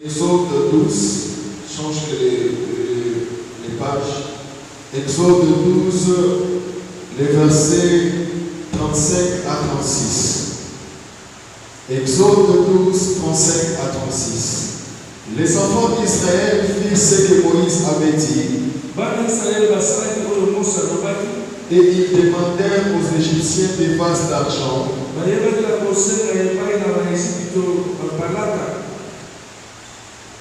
Exode 12, change les pages. Exode 12, les versets 35 à 36. Exode 12, 35 à 36. Les enfants d'Israël firent ce que Moïse avait dit. Et ils demandèrent aux Égyptiens des vases d'argent,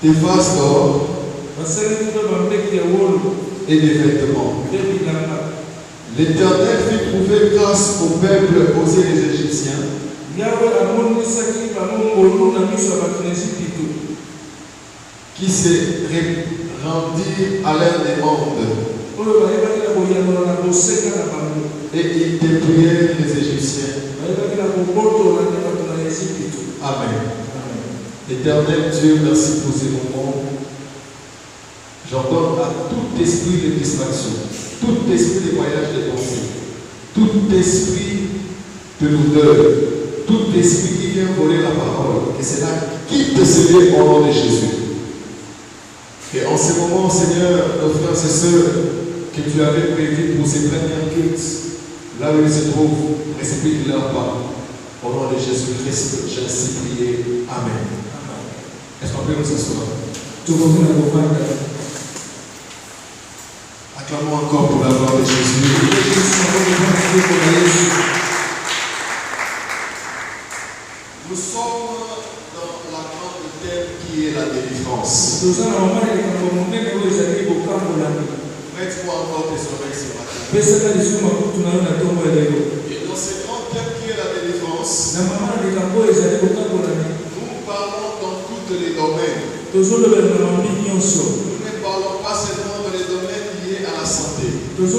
des vases d'or et des vêtements. L'Éternel fit trouver grâce au peuple aux yeux des Égyptiens, qui se rendirent à leur demande. Et ils dépouillèrent les Égyptiens. Amen. Éternel Dieu, merci pour ces moments. J'ordonne à tout esprit de distraction, tout esprit de voyage de pensée, tout esprit de l'odeur, tout esprit qui vient voler la parole, que cela quitte ce lieu au nom de Jésus. Et en ce moment, Seigneur, nos frères et sœurs, que tu avais prévu pour ces premiers cultes, là où ils se trouvent, précipite leur pas. Au nom de Jésus-Christ, j'ai ainsi prié. Amen. Est-ce qu'on peut nous asseoir? Acclamons encore pour la gloire de Jésus. Nous sommes dans la grande thème qui est la délivrance. Mets-moi encore tes oreilles ce matin. Et dans ce grand thème qui est la délivrance, nous parlons dans tous les domaines. Nous ne parlons pas seulement dans les domaines liés à la santé. Nous ne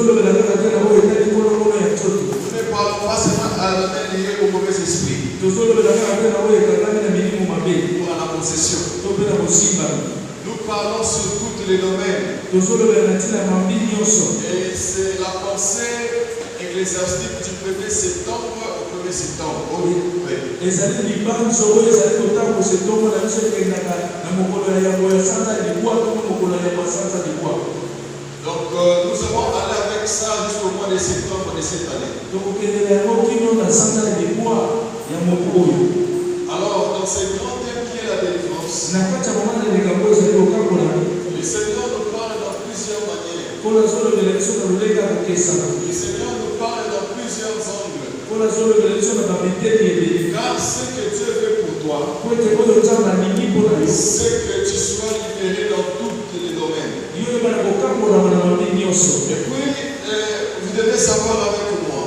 parlons pas seulement à la domaine lié au mauvais esprit ou à la possession. Nous parlons sur tous les domaines. Et c'est la pensée ecclésiastique du 1er septembre au 1er septembre. Donc nous allons aller avec ça jusqu'au mois de septembre de cette année. Alors dans ce grand thème qui est la délivrance, le Seigneur nous parle dans plusieurs manières. Le Seigneur nous parle dans plusieurs angles. Car ce que Dieu veut pour toi, c'est que tu sois libéré dans tous les domaines. Et puis, vous devez savoir avec moi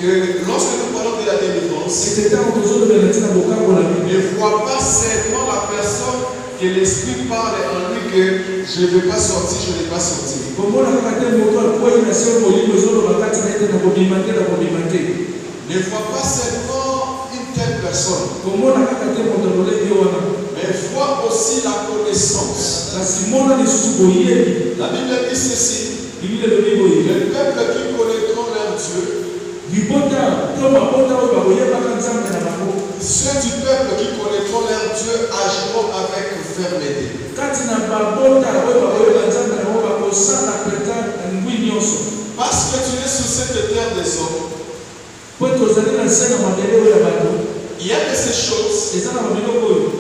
que lorsque nous parlons de la délivrance, ne vois pas seulement la personne que l'Esprit parle en lui que je ne vais pas sortir, je ne vais pas sortir. Ne vois pas seulement une telle personne, mais vois aussi la connaissance. La Bible dit ceci: le peuple qui connaîtront leur Dieu, ceux du peuple qui connaîtront leur Dieu agiront avec fermeté. Parce que tu es sur cette terre des hommes, il y a de ces choses.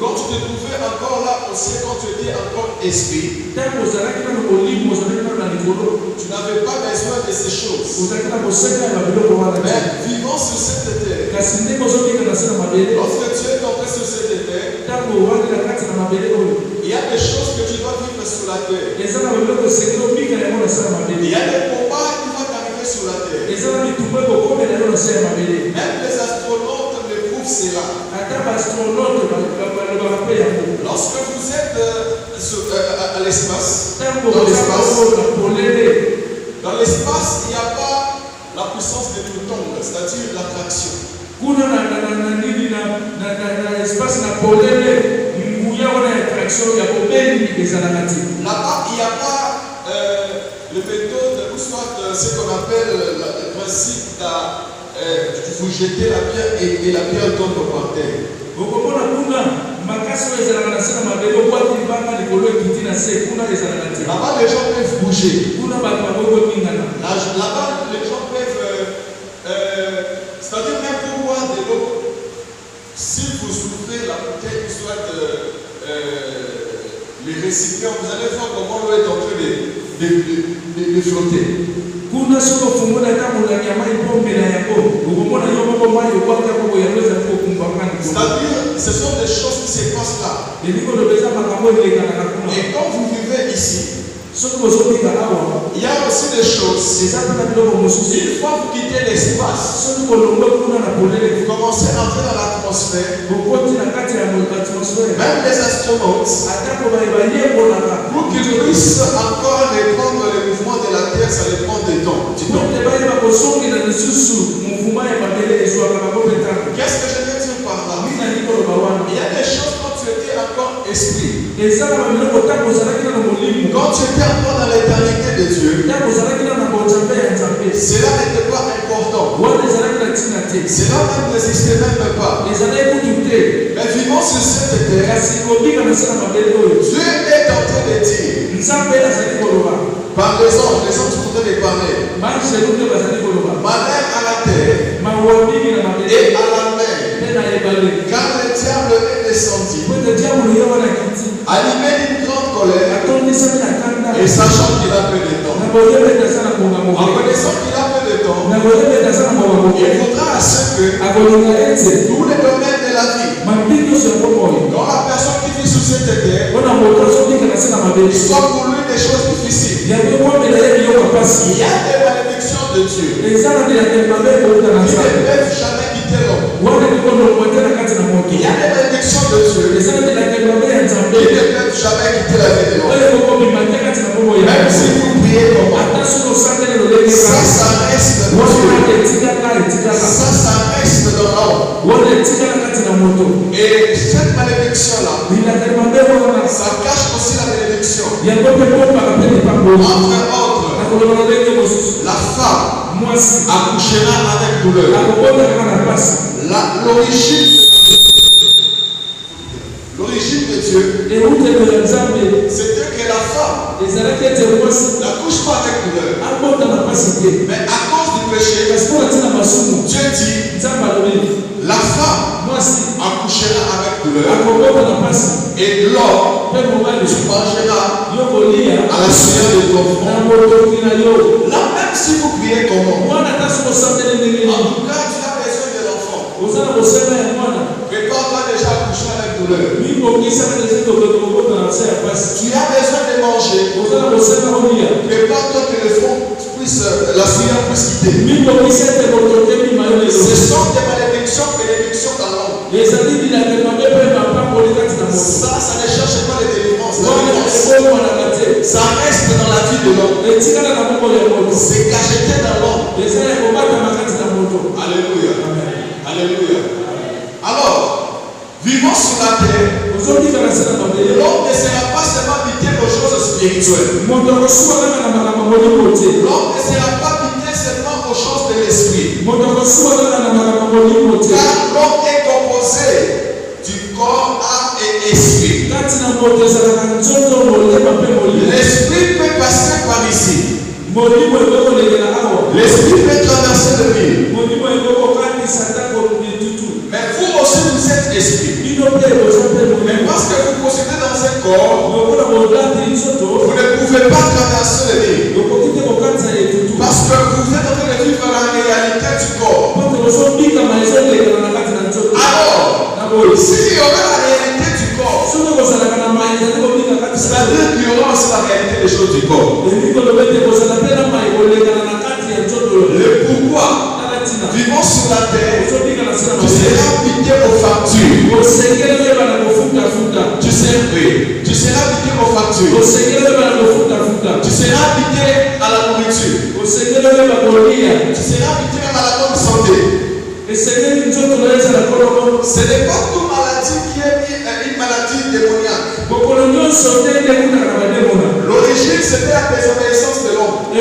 Quand tu te trouvais encore là au ciel, quand tu étais encore esprit, tu n'avais pas besoin de ces choses. Mais vivant sur cette terre, lorsque tu es tombé sur cette terre, il y a des choses que tu dois vivre sur la terre. Il y a des combats qui vont t'arriver sur la terre. Même les astronautes l'éprouvent cela. Lorsque vous êtes à l'espace, dans l'espace, il n'y a pas la puissance de Newton, c'est-à-dire l'attraction. Là-bas, il n'y a pas le méthode, ou soit ce qu'on appelle le principe vous jetez la pierre et la pierre tombe par terre. Là-bas, les gens peuvent bouger. Là-bas, les gens peuvent... c'est-à-dire même pour boire de l'eau, si vous ouvrez la bouteille, soit les récipients, vous allez voir comment l'eau est en train de flotter. C'est-à-dire, ce sont des choses qui se passent là. Et quand vous vivez ici, il y a aussi des choses. Une fois vous quittez l'espace, vous commencez à entrer dans l'atmosphère. Même les astronautes, pour qu'ils puissent encore reprendre le mouvement de la Terre, ça les prend du temps. Qu'est-ce que je veux dire par là? Il y a des choses quand tu étais encore esprit. Quand tu étais encore dans l'éternité de Dieu, cela n'était pas important. Cela n'existait même pas. Mais vivant sur cette terre, Dieu est en train de dire par les anges sont en train de parler. Ma mère à la terre et à la mer, quand le diable est descendu, allumé une grande colère, et sachant qu'il a peu de temps, en connaissant qu'il a peu de temps, il faudra à ce que tous les domaines de la vie, quand la personne qui vit sur cette terre, soit pour lui des choses difficiles, il y a des malédictions de Dieu qui ne peuvent jamais quitter l'homme. Il y a des malédictions de Dieu qui ne peuvent jamais quitter la vie de l'homme. Même si vous priez comment, ça reste dans Dieu. Ça reste dans l'homme. Et cette malédiction-là, ça cache aussi la malédiction. Entre autres, la femme accouchera avec douleur. L'origine de Dieu, c'était que la femme n'accouche pas avec douleur. Mais à cause du péché, Dieu dit, la femme accouchera avec douleur. Et l'homme, tu mangeras à la sueur de ton front. Là, même si vous priez comment, en tout cas, tu as besoin de l'enfant. Prépare-toi déjà à coucher avec douleur. Tu as besoin de manger. Prépare-toi que le front puisse, la sueur puisse quitter. Ce sont des malédictions, bénédictions dans l'homme. Ça ne cherche pas les délivrances. Ça reste dans la vie de l'homme. C'est cacheté dans l'homme. Alléluia. Alléluia. Alors, vivant sur la terre, l'homme ne sera pas seulement habité aux choses spirituelles. L'homme ne sera pas habité seulement aux choses de l'esprit. Car l'homme est composé du corps, âme et esprit. L'esprit peut passer par ici. L'esprit peut traverser le mur. Mais vous aussi vous êtes esprit. Mais parce que vous possédez dans un corps, vous ne pouvez pas traverser le mur. Parce que vous êtes en train de vivre la réalité du corps. Alors, s'il y aura la réalité du corps, c'est-à-dire qu'il y aura aussi la réalité des choses du corps. Le pourquoi, vivant sur la terre, tu seras habité aux factures. Tu seras habité aux factures. Tu seras habité à la nourriture. Tu seras habité même à la bonne santé. Ce n'est pas toute maladie qui est une maladie démoniaque. L'origine, c'était la désobéissance de l'homme.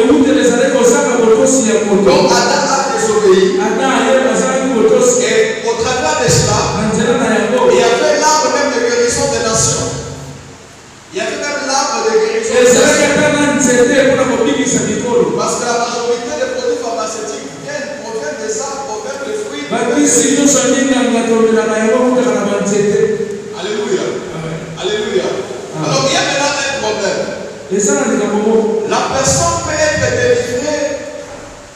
Donc Adam a désobéi. Et au travers de cela, il y avait l'arbre même de guérison de La personne peut être délivrée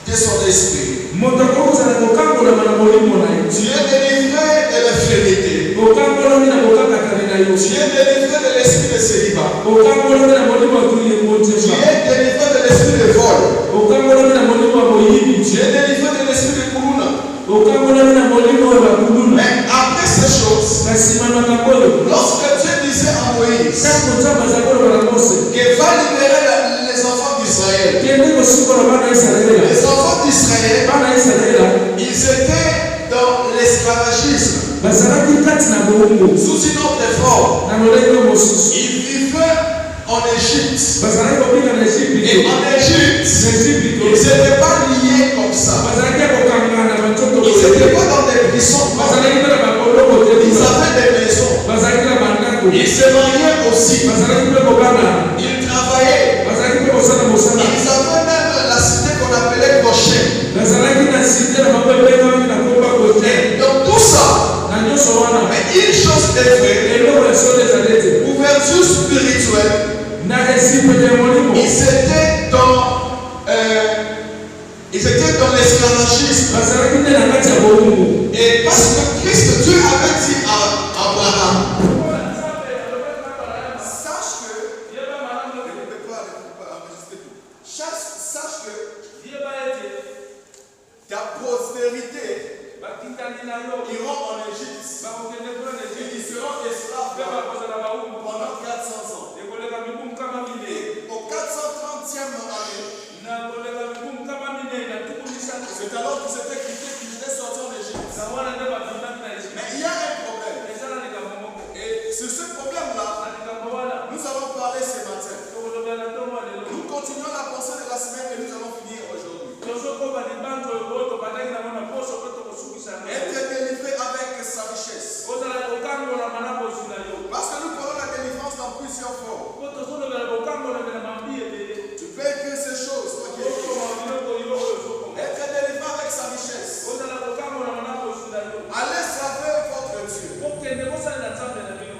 de son esprit. Tu es délivré de l'infirmité. Tu es délivré de l'esprit de célibat. Tu es délivré de l'esprit de vol. Tu es délivré de l'esprit de kuruna. Mais après ces choses, lorsque Dieu disait à Moïse qu'il va libérer les enfants d'Israël, les enfants d'Israël, ils étaient dans l'esclavagisme sous une autre forme. Ils vivaient en Égypte. Et en Égypte, ils n'étaient pas liés comme ça. Ils n'étaient pas dans des prisons. Ils avaient des maisons. Ils se mariaient aussi. Ils travaillaient. Ils avaient même la cité qu'on appelait Goshen. Donc tout ça, mais une chose est vraie, ouverture spirituelle, ils étaient dans l'esclavagisme. Et parce que Christ, Dieu avait dit à Abraham, sache que ta postérité iront en Égypte. Et ils seront esclaves pendant 400 ans. Et au 430e année, c'est alors qu'ils étaient quittés qu'ils étaient sortis en Égypte. Mais il y a un problème. Et sur ce problème-là, nous allons parler ce matin. Nous continuons la pensée de la semaine et nous allons finir aujourd'hui. Être délivré avec sa richesse. Parce que nous prenons la délivrance dans plusieurs formes. Tu peux écrire ces choses. Être délivré avec sa richesse. Allez servir votre Dieu.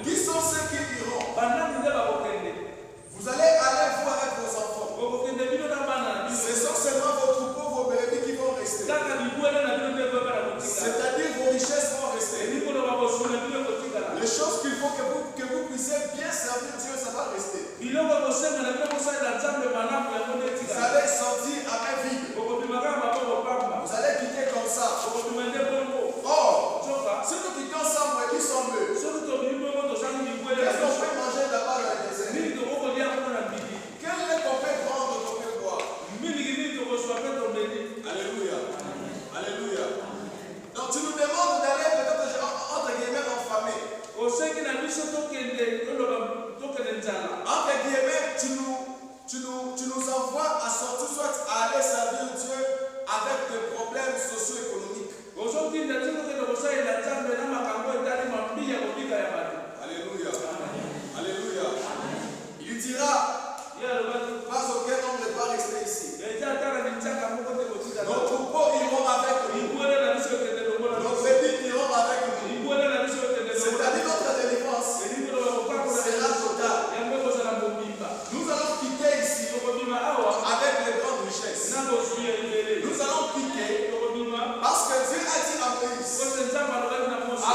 Qui sont ceux qui iront? Vous allez aller vous avec vos enfants. Ce sont seulement vos troupeaux, vos brebis qui vont rester. C'est-à-dire vos richesses vont rester. Les choses qu'il faut que vous puissiez bien servir Dieu, ça va rester. Vous allez sortir à un vide. Vous allez quitter comme ça. Or, si nous quittons sans brebis, sans bœufs, qu'est-ce qu'on peut manger là-bas dans le désert? Quel lait qu'on peut prendre, qu'on peut boire? Alléluia. Alléluia. Donc tu nous demandes d'aller peut-être entre guillemets en famille. Entre guillemets, tu nous envoies à sortir, soit à aller servir Dieu avec des problèmes socio-économiques. Alléluia. Alléluia. Il dira, pas aucun homme ne va rester ici. Nos troupeaux iront avec nous. Nos brebis iront avec nous. C'est-à-dire notre délivrance sera totale. Nous allons quitter ici avec les grandes richesses. Nous allons quitter parce que Dieu a dit à Moïse, à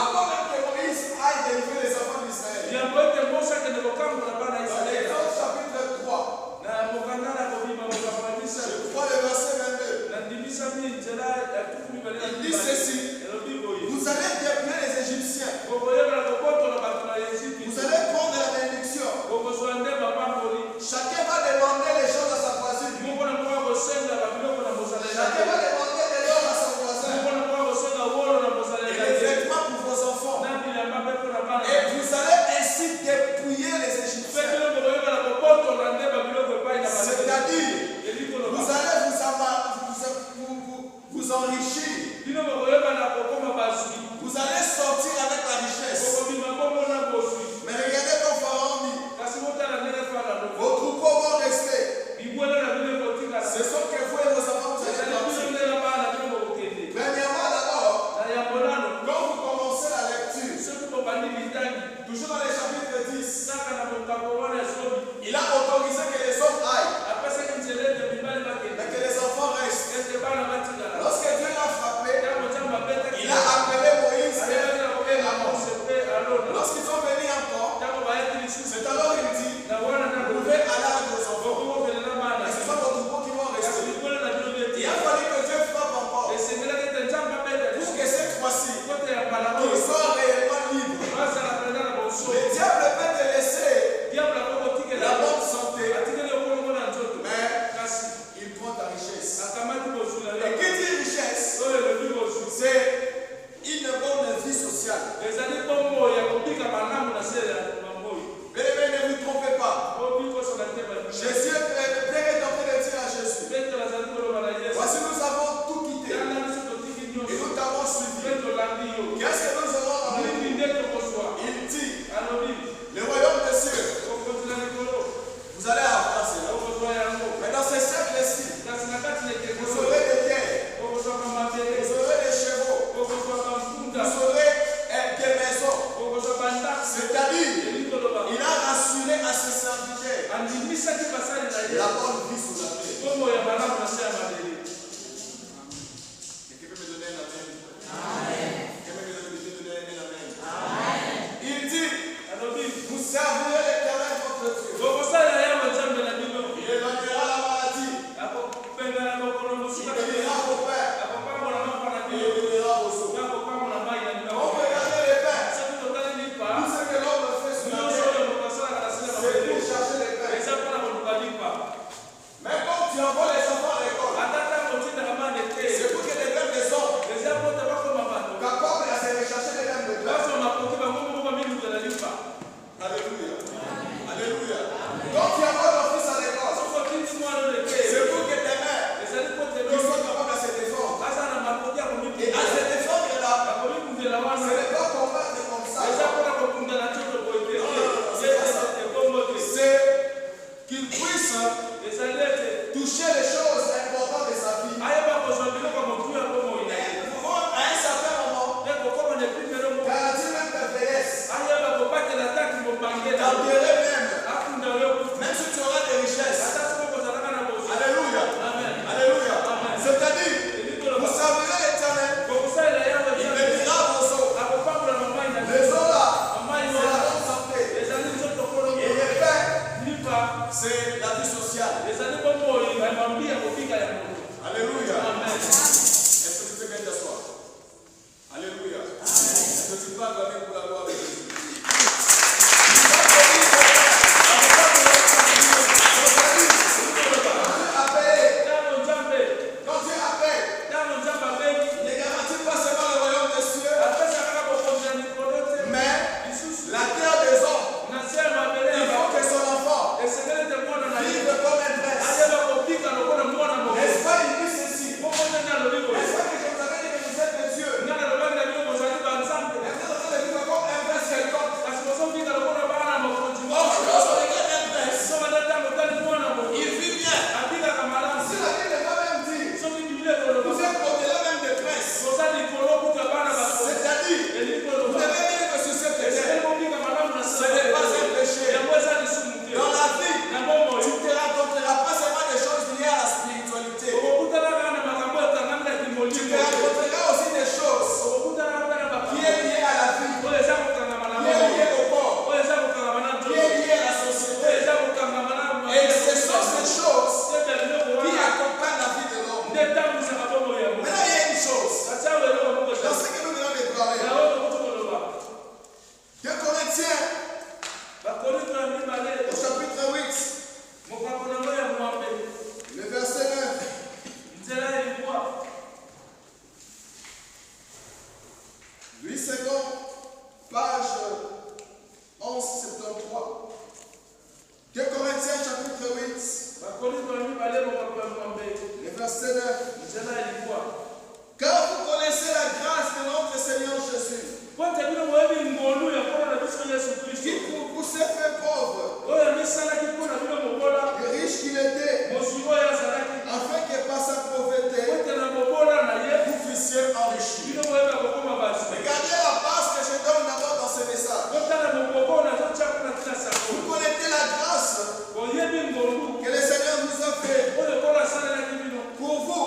C'est-à-dire, il a rassuré à ses serviteurs la bonne vie sous la terre. Quelqu'un peut me donner un amen? Quelqu'un peut me donner un amen? Il dit, vous servirez l'Éternel votre Dieu. Il éloignera la maladie. Il bénira vos pères. Il bénira vos os. On peut garder les pères. Tout ce que l'homme fait sur la terre, c'est pour chercher les pères. Mais quand tu envoies les enfants à l'école, c'est pour que les mêmes des hommes capables à se rechercher les mêmes de pères. Alléluia. Alléluia. Quand tu envoies ton fils à l'école, c'est pour que tes mères soient capables à se défendre. Et à se défendre là, ce n'est pas combattre comme ça. C'est qu'il puisse toucher les choses importantes de sa vie. À un certain moment, garantir même ta vieillesse, t'enterrer même si tu auras des richesses. Alléluia. Alléluia. C'est-à-dire, vous servirez l'Éternel, il bénira vos os. Les os là, c'est la bonne santé. Et les pères, c'est la vie sociale. Alléluia. Est-ce que tu peux bien t'asseoir? Alléluia. Est-ce que tu peux acclamer pour la gloire de Jésus? Quand Dieu appelle, il ne garantit pas seulement le royaume des cieux, mais la terre des hommes. Il faut que son enfant vive comme un prince. N'est-ce pas, il dit ceci? Est-ce pas que je vous avais dit que vous êtes des dieux? Vous êtes en train de vivre comme un prince quelconque. Or, lorsqu'on regarde un prince, il vit bien. Si la Bible n'est pas même dit, vous êtes au-delà même des princes. C'est-à-dire, vous devez dire que sur cette terre, ce n'est pas un péché. Dans la vie, tu ne rencontreras pas seulement des choses liées à la spiritualité. Tu te rencontreras aussi des choses qui est liées à la vie, qui est liées au corps, qui est liées à la société. Et ce sont ces choses qui accompagnent la vie de l'homme. Maintenant, il y a une chose. Dans ce que nous venons de parler, 2 Corinthiens, au chapitre 8, le verset 9. 8 secondes, page 1173. 2 Corinthiens chapitre 8, le verset 9. Car vous connaissez la grâce de notre Seigneur Jésus, qui pour s'est fait pauvre, et riche qu'il était, afin que par sa pauvreté, vous fussiez enrichis. Regardez la base que je donne d'abord dans ce message. Vous connaissez la grâce que le Seigneur nous a fait pour vous,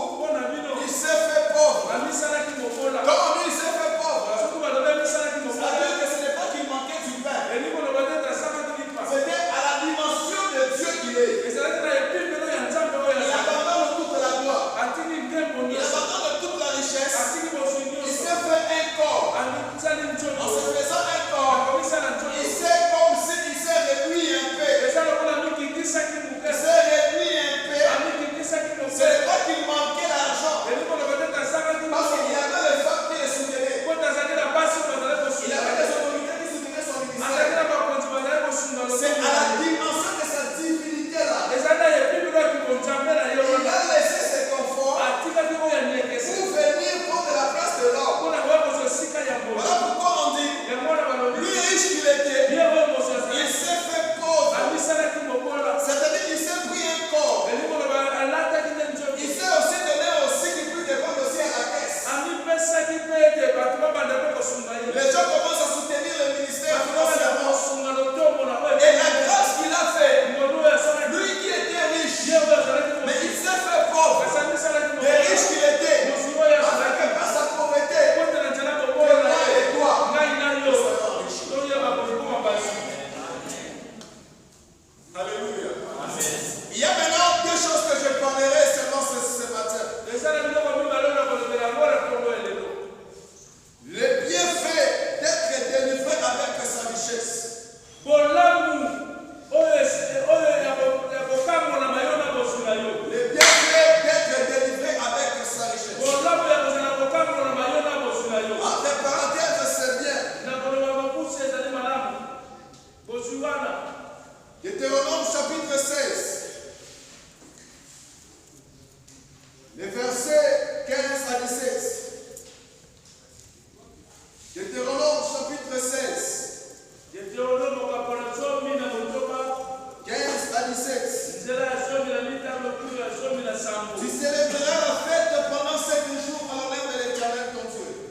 Tu célébreras la fête pendant 7 jours en l'honneur de l'Éternel ton Dieu.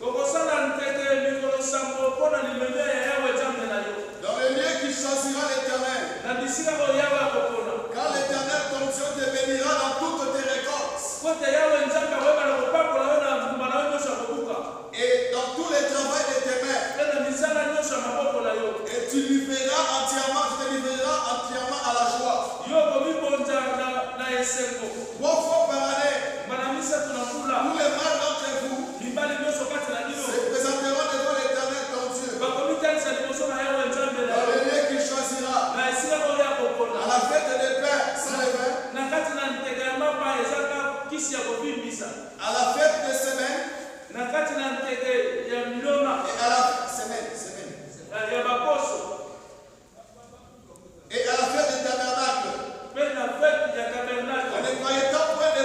Dans le lieu qui choisira l'Éternel. Car l'Éternel ton Dieu te bénira dans toutes tes récoltes. Et dans tous les travaux de tes mains. Et tu livreras entièrement, tu te livreras entièrement à la joie. 3 fois par année, tous les mâles d'entre vous se présenteront devant l'Éternel ton Dieu. Dans le lieu qu'il choisira. À la fête des pères sans levain. À la fête des semaines. Et à la semaine. Et à la fête des tabernacles. On ne croyait pas point de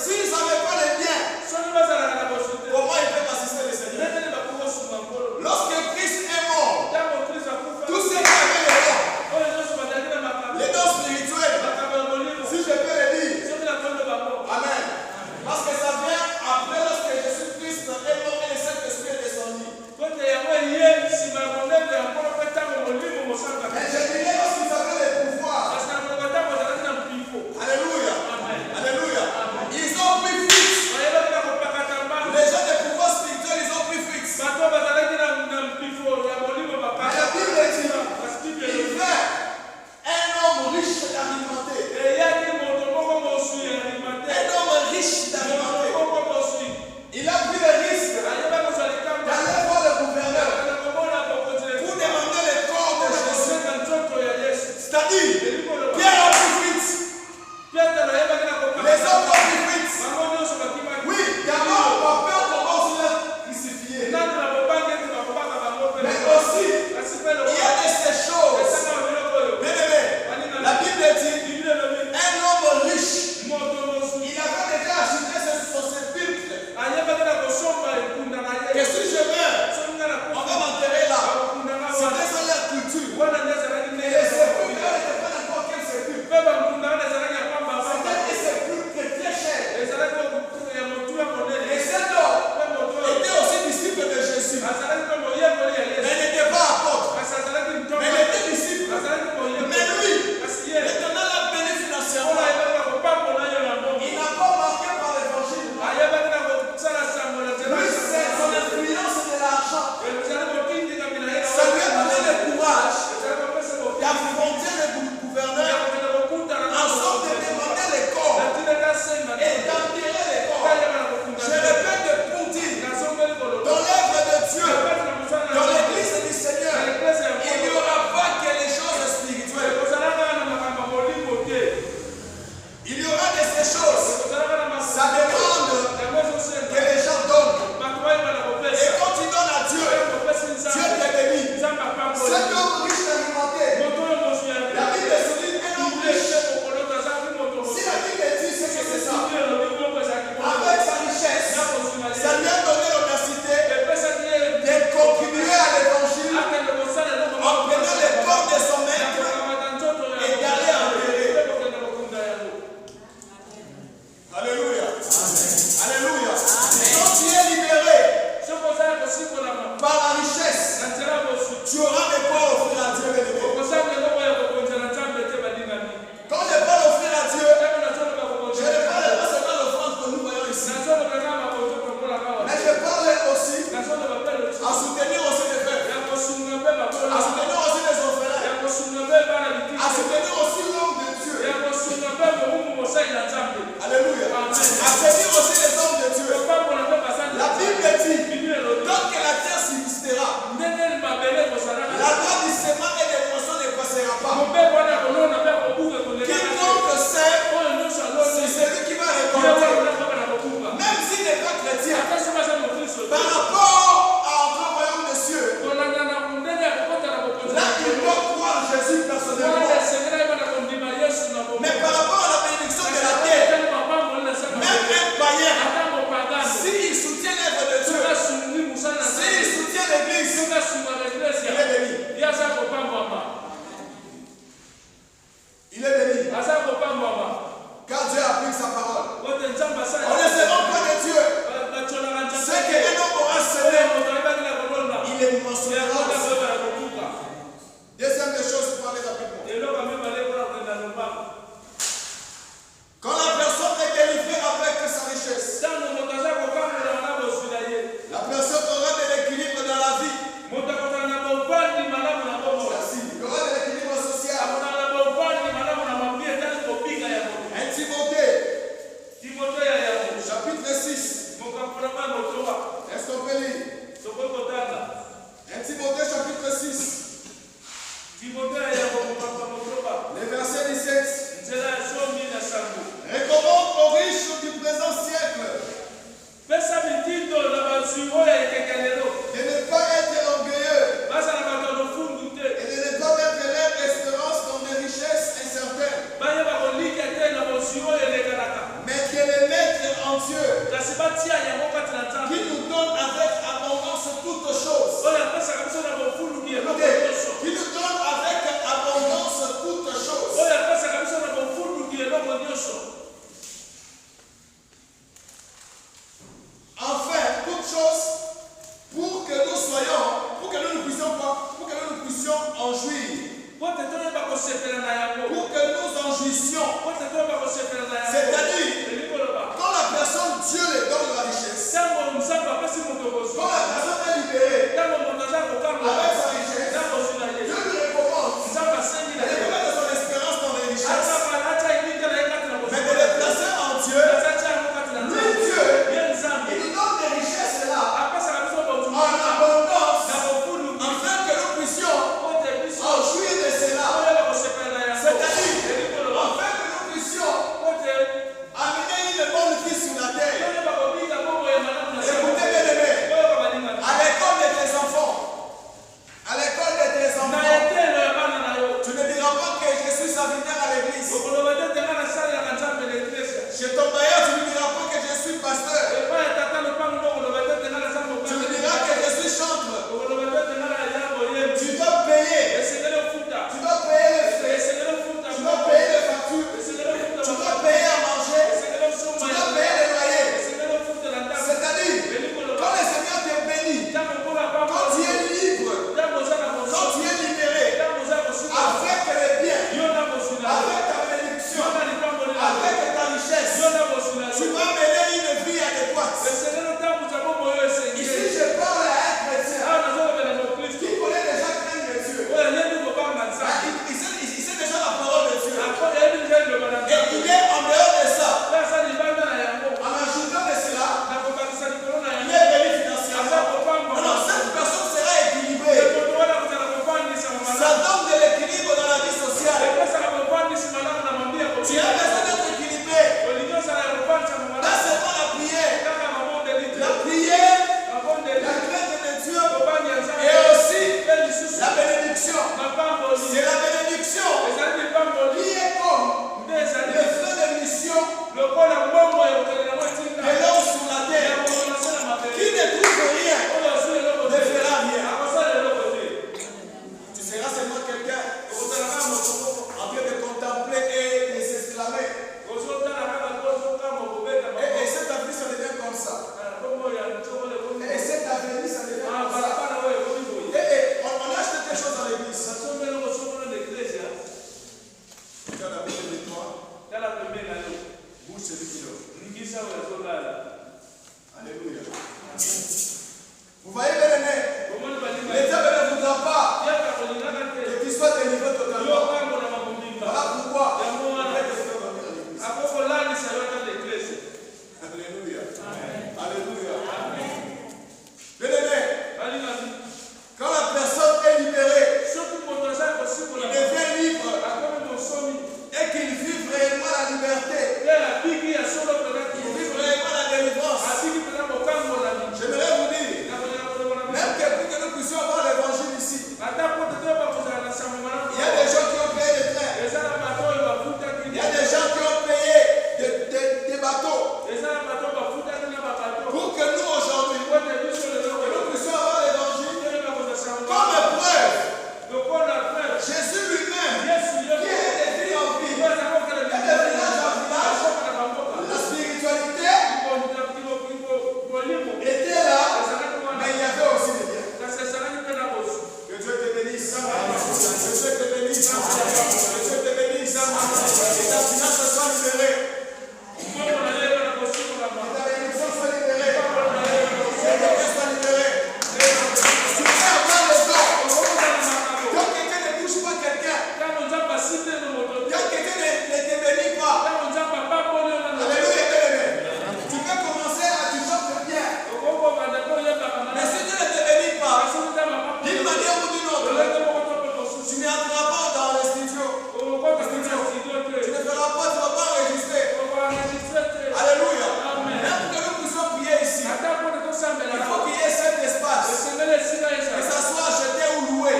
s'ils n'avaient pas les biens, comment ils peuvent assister le Seigneur? Lorsque Christ est mort, tous ceux qui avaient les dons spirituels, si je peux le dire, amen. Parce que ça vient après lorsque Jésus-Christ est mort et le Saint-Esprit est descendu. Mais je dirais lorsqu'ils avaient les pouvoirs, alléluia, alléluia, ils ont pris fixe. Les gens des pouvoirs spirituels, ils ont pris fixe. La Bible dit, il fait un homme riche d'Arimathée. Un homme riche d'Arimathée. Il a pris le risque d'aller voir le gouverneur pour demander le corps de Jésus. C'est-à-dire, Pierre a pris vite. Les autres ont pris vite. Oui, d'abord, on a peur qu'on va se le crucifier. Mais aussi, il y a de ces choses. Bien aimé, la Bible dit, un homme riche, il avait déjà acheté son sépulcre. Et si je meurs, on va m'enterrer là. C'était ça leur culture. Et les sépulcres n'étaient pas n'importe quel sépulcre. C'était des sépulcres très chers. Et cet homme était aussi disciple de Jésus. Mais il n'était pas apôtre. Mais il était disciple. Mais lui, l'éternel l'a béni financièrement. Il n'a pas marqué par l'évangile. Lui, c'est son influence de l'argent. Ça lui a donné le courage d'affronter le gouverneur en sorte de demander les corps et d'enterrer les corps. Je répète pour dire, dans l'œuvre de Dieu, dans l'église du Seigneur, il n'y aura pas que les choses spirituelles. Il y aura de ces choses. Ça demande que les gens donnent. Et quand tu donnes à Dieu, Dieu te bénit. Cet homme riche alimenté, la Bible se dit un homme riche. Si la Bible dit c'est que c'est ça, avec sa richesse, ça lui a donné l'opacité de contribuer à l'évangile en prenant le corps de son maître et d'aller enterrer. Alléluia. Alléluia. Quand tu es libéré par la richesse, tu auras de quoi offrir à Dieu. Quand je parle offrir à Dieu, je ne parle pas seulement l'offrande que nous voyons ici, mais je parle aussi à soutenir aussi les frères, à soutenir aussi les orphelins, à soutenir aussi l'homme de Dieu. Alléluia. À soutenir aussi les hommes de Dieu. La Bible dit, tant que la terre subsistera, la loi du sément et des moissons ne passera pas. Quiconque sait, c'est celui qui va récolter. Même s'il n'est pas chrétien, par rapport à notre royaume de cieux, là il doit croire Jésus personnellement. Mais par rapport à la bénédiction de la terre, même un païen qui nous donne avec abondance toutes choses. Écoutez, qui nous donne avec abondance toutes choses. Enfin, toutes choses pour que nous soyons, pour que nous ne puissions pas, pour que nous ne puissions en jouir. Pour que nous en jouissions. C'est-à-dire, quand la personne, Dieu lui donne la richesse, quand la personne est libérée avec sa richesse, Dieu lui recommande de mettre son espérance dans les richesses, mais de les placer en Dieu. Lui, Dieu, il nous donne des richesses là, en abondance, afin que nous puissions en jouir de cela. C'est-à-dire, afin que nous puissions amener une bonne vie sur la terre. Écoutez, bien aimé, à l'école de tes enfants, tu ne diras pas que je suis serviteur à l'église. Chez ton bailleur, tu ne diras pas que je suis pasteur. Tu me diras que je suis chantre. Tu dois payer. Tu dois payer les frais. Tu dois payer les factures. Tu dois payer à manger. Tu dois payer les loyers. C'est-à-dire, quand le Seigneur te bénit, quand tu es libre, quand tu es libéré, avec les biens, avec ta bénédiction, avec ta richesse, tu vas mener une vie adéquate. Ici, je parle à un chrétien qui connaît déjà plein de Dieu. Il sait déjà la parole de Dieu. Et il est en dehors de ça. En ajoutant de cela, il est béni financièrement. Alors, cette personne sera équilibrée. Ça donne de l'équilibre dans la vie sociale. Tu as besoin d'être équilibré. Là, c'est pas la prière. La prière, la crainte de Dieu et aussi la bénédiction. C'est la bénédiction qui est comme le feu de mission de l'homme sur la terre qui ne trouve rien, ne fera rien. Tu seras seulement quelqu'un en train de contempler et de s'exclamer. Et cet avenir, ça devient comme ça. Et cet avenir, ça devient comme ça. Et on achète quelque chose dans l'église. Regarde la Bible de toi. Bouge celui qui dort. Alléluia. Vous voyez, bien aimé, l'État ne voudra pas que tu sois délivré totalement. Voilà pourquoi il faut dormir à l'église. Alléluia. Alléluia. Bien aimé, quand la personne est libérée, il devient libre et qu'il vive réellement la liberté. Il vive réellement la délivrance. J'aimerais vous dire, même que pour que nous puissions avoir l'évangile ici, il y a des gens qui ont payé des trains. Il y a des gens qui ont payé des bateaux. Pour que nous aujourd'hui, que nous puissions avoir l'évangile comme preuve. Jésus lui-même, qui est des vies en vie, il y a des villages en village, la spiritualité était là, mais il y avait aussi des biens. Que Dieu te bénisse. Que Dieu te bénisse. Que Dieu te bénisse. Et ta finance soit libérée. Et ta bénédiction soit libérée. Et ta paix soit libérée. Tu peux avoir les dons. Quand quelqu'un ne touche pas quelqu'un, quand quelqu'un ne te bénit pas, alléluia, bien-aimé, tu peux commencer à tu chantes bien. Mais si Dieu ne te bénit pas, d'une manière ou d'une autre, tu n'entreras pas dans les studios. Tu ne feras pas, tu ne vas pas enregistrer. Alléluia. Même que nous puissions prier ici, il faut qu'il y ait cet espace. Que ça soit acheté ou loué.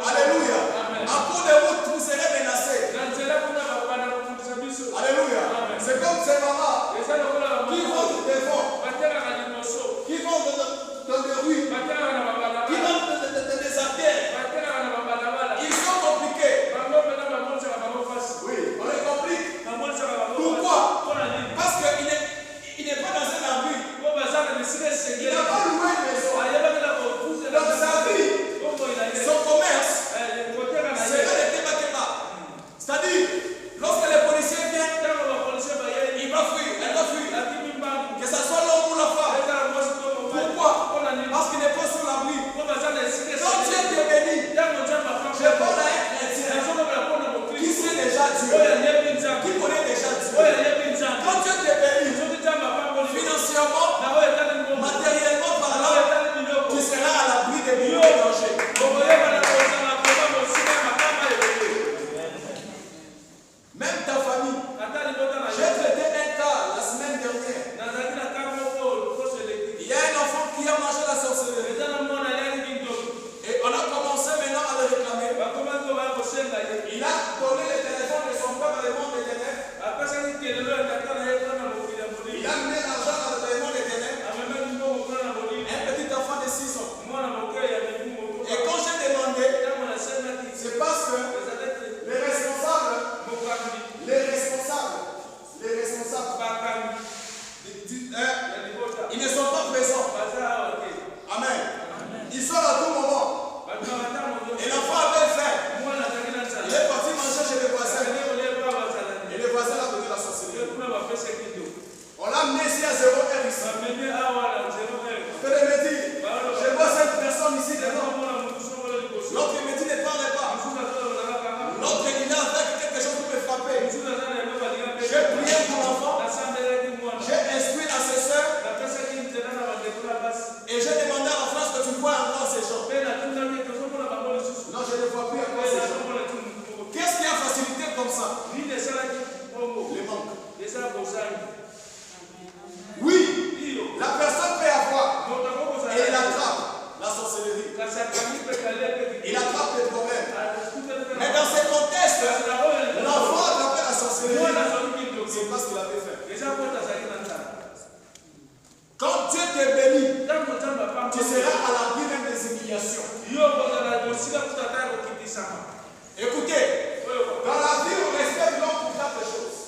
Alléluia. En cours de route, vous serez menacés. Alléluia. C'est comme ces mamans. qui vont devant, qui vont dans les rues, qui vont dans les artères. Ils sont compliqués. Oui, on les complique. Pourquoi? Parce qu'il n'est pas dans un abri. Il n'a pas loué une maison. Dans sa vie, son commerce, c'est le Keba. C'est-à-dire, lorsque les policiers viennent, il va fuir, elle va fuir. Que ce soit l'homme ou la femme. Pourquoi? Parce qu'il n'est pas sous l'abri. Quand Dieu te bénit, je parle à un chrétien qui sait déjà Dieu, qui connaît déjà Dieu. Quand Dieu te bénit, financièrement, matériellement parlant, tu seras à l'abri des millions de dangers. Même ta famille. J'ai traité un cas la semaine dernière. Il y a un enfant qui a mangé la sorcellerie. Et on a commencé maintenant à le réclamer. Il a donné le téléphone de son père dans le monde des ténèbres. Il a amené l'argent dans le monde des ténèbres. Un petit enfant de 6 ans. Et quand j'ai demandé, c'est parce que les responsables, ils ne sont pas présents. Amen. Ils sont à tout moment. Et l'enfant avait faim. Il est parti manger chez les voisins. Et les voisins l'ont donné la sorcellerie. On l'a amené ici à 0 heure ici. Que de me dire, je vois cette personne ici devant. L'autre me dit ne parle pas. L'autre il a fait quelque chose pour me frapper. J'ai prié pour l'enfant. J'ai instruit à ses soeurs. Et j'ai demandé à la France que tu vois encore ces gens. Non, je ne vois plus encore ces gens. Qu'est-ce qui a facilité comme ça? Les manques. Oui, la personne peut avoir. Et il attrape la sorcellerie. Il attrape des problèmes. Mais dans ce contexte, l'enfant attrape la sorcellerie. C'est pas ce qu'il avait fait. Quand Dieu te bénit, tu seras à l'abri même des humiliations. Écoutez, dans la vie, on respecte l'homme pour 4 choses.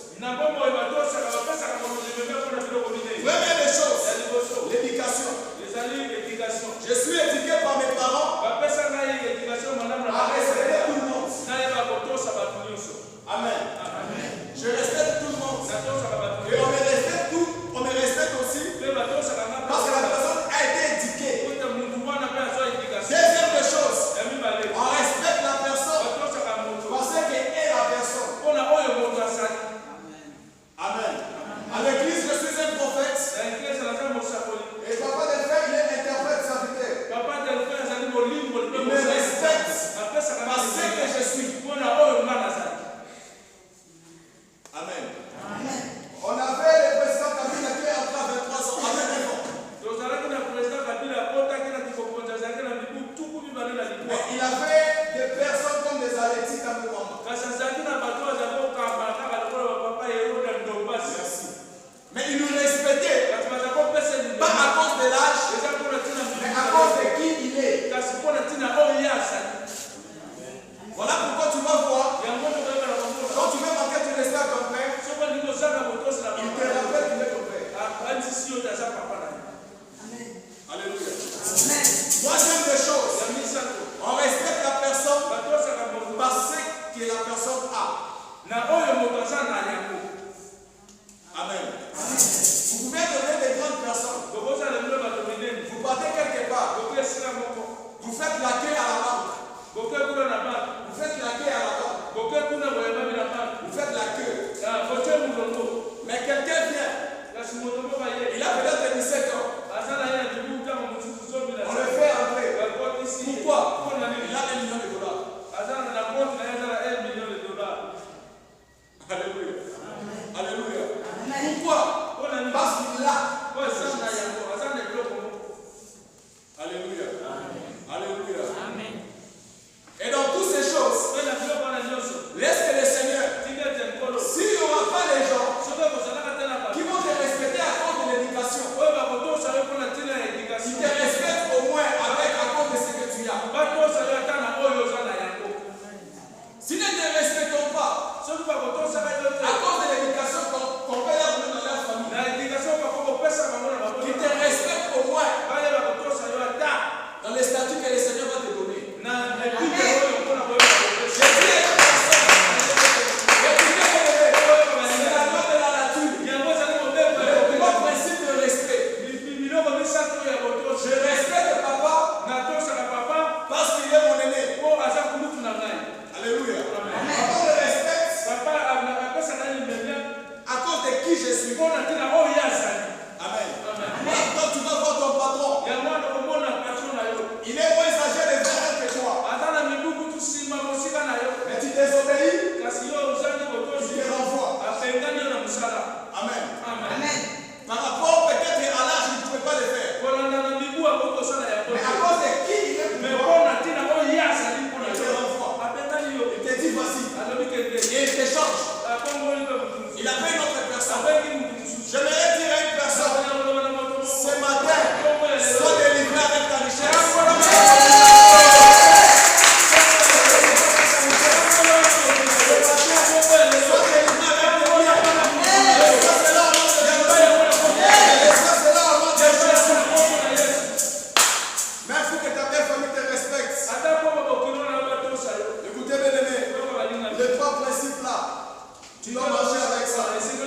Première des choses, l'éducation. Je suis éduqué par mes parents à respecter tout le monde. Amen. Je respecte tout le monde. Et on me respecte aussi parce que la personne a été éduquée. Deuxième des choses, on respecte la personne parce qu'elle est la personne. Amen. À l'église, je suis un prophète. Et papa de frère, il est interprète serviteur. Il me respecte parce que je suis. Amen. On avait le président Kabila qui est entré à 23 ans. Amen. Mais il avait des personnes comme des athlétiques à Moukamba. Merci. Mais il nous respectait. Pas à cause de l'âge, mais à cause de qui il est. Voilà pourquoi tu vas voir. Quand tu veux manquer ton respect à ton père, il te rappelle qu'il est ton père. Alléluia. Troisième des choses, on respecte la personne parce que la personne a. Amen. Vous pouvez donner des grandes personnes. Vous partez quelque part. Vous faites la queue à la banque. Vous faites la queue à la banque. Vous faites la queue. Mais quelqu'un vient. Il a peut-être 17 ans. On le fait entrer. Pourquoi? Il a $1 million. Alléluia. Alléluia. Pourquoi? Parce qu'il l'a. Alléluia. Alléluia. Et dans toutes ces choses, laisse que le Seigneur, s'il n'y aura pas les gens qui vont te respecter, Il appelle une autre personne. J'aimerais dire à une personne, ce matin, sois délivré avec ta richesse. Tu dois marcher avec ça.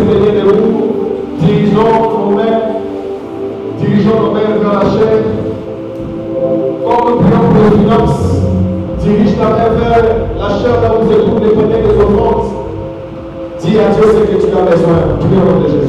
s'éloigner de nous, dirigeons nos mains vers la chair. Comme nous prions pour les finances, dirige ta main vers la chair là où se trouvent les premiers des offrandes. Dis à Dieu ce que tu as besoin. Prions au nom de Jésus.